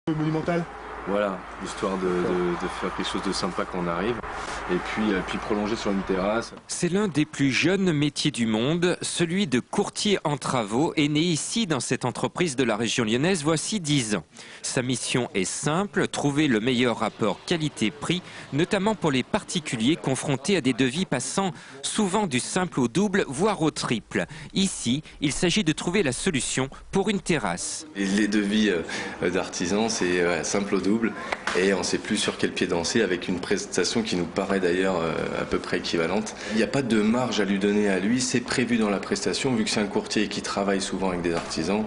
Monumental. Voilà, histoire de faire quelque chose de sympa quand on arrive. Et puis prolonger sur une terrasse. C'est l'un des plus jeunes métiers du monde, celui de courtier en travaux, est né ici dans cette entreprise de la région lyonnaise voici 10 ans. Sa mission est simple, trouver le meilleur rapport qualité-prix, notamment pour les particuliers confrontés à des devis passant souvent du simple au double, voire au triple. Ici, il s'agit de trouver la solution pour une terrasse. Les devis d'artisans, c'est simple au double et on ne sait plus sur quel pied danser avec une prestation qui nous paraît d'ailleurs à peu près équivalente. Il n'y a pas de marge à lui donner à lui, c'est prévu dans la prestation vu que c'est un courtier qui travaille souvent avec des artisans.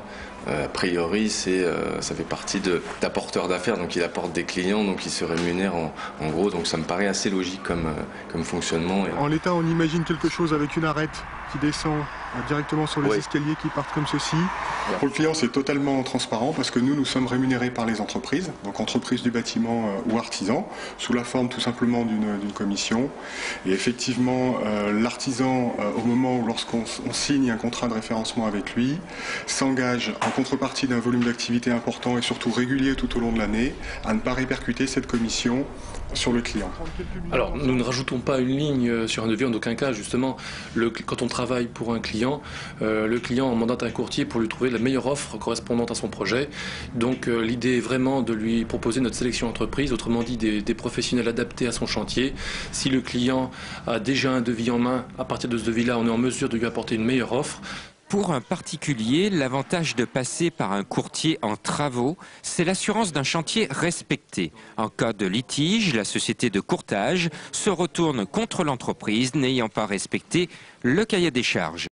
A priori, ça fait partie d'apporteurs d'affaires, donc il apporte des clients, donc il se rémunère en gros, donc ça me paraît assez logique comme fonctionnement. En l'état, on imagine quelque chose avec une arête qui descend directement sur les escaliers qui partent comme ceci. Pour le client, c'est totalement transparent parce que nous sommes rémunérés par les entreprises, donc entreprises du bâtiment ou artisans, sous la forme tout simplement d'une commission. Et effectivement, l'artisan, au moment où lorsqu'on signe un contrat de référencement avec lui, s'engage en contrepartie d'un volume d'activité important et surtout régulier tout au long de l'année, à ne pas répercuter cette commission sur le client. Alors, nous ne rajoutons pas une ligne sur un devis en aucun cas, justement. Quand on travaille pour un client, le client mandate un courtier pour lui trouver la meilleure offre correspondante à son projet. Donc, l'idée est vraiment de lui proposer notre sélection entreprise, autrement dit des professionnels adaptés à son chantier. Si le client a déjà un devis en main, à partir de ce devis-là, on est en mesure de lui apporter une meilleure offre. Pour un particulier, l'avantage de passer par un courtier en travaux, c'est l'assurance d'un chantier respecté. En cas de litige, la société de courtage se retourne contre l'entreprise n'ayant pas respecté le cahier des charges.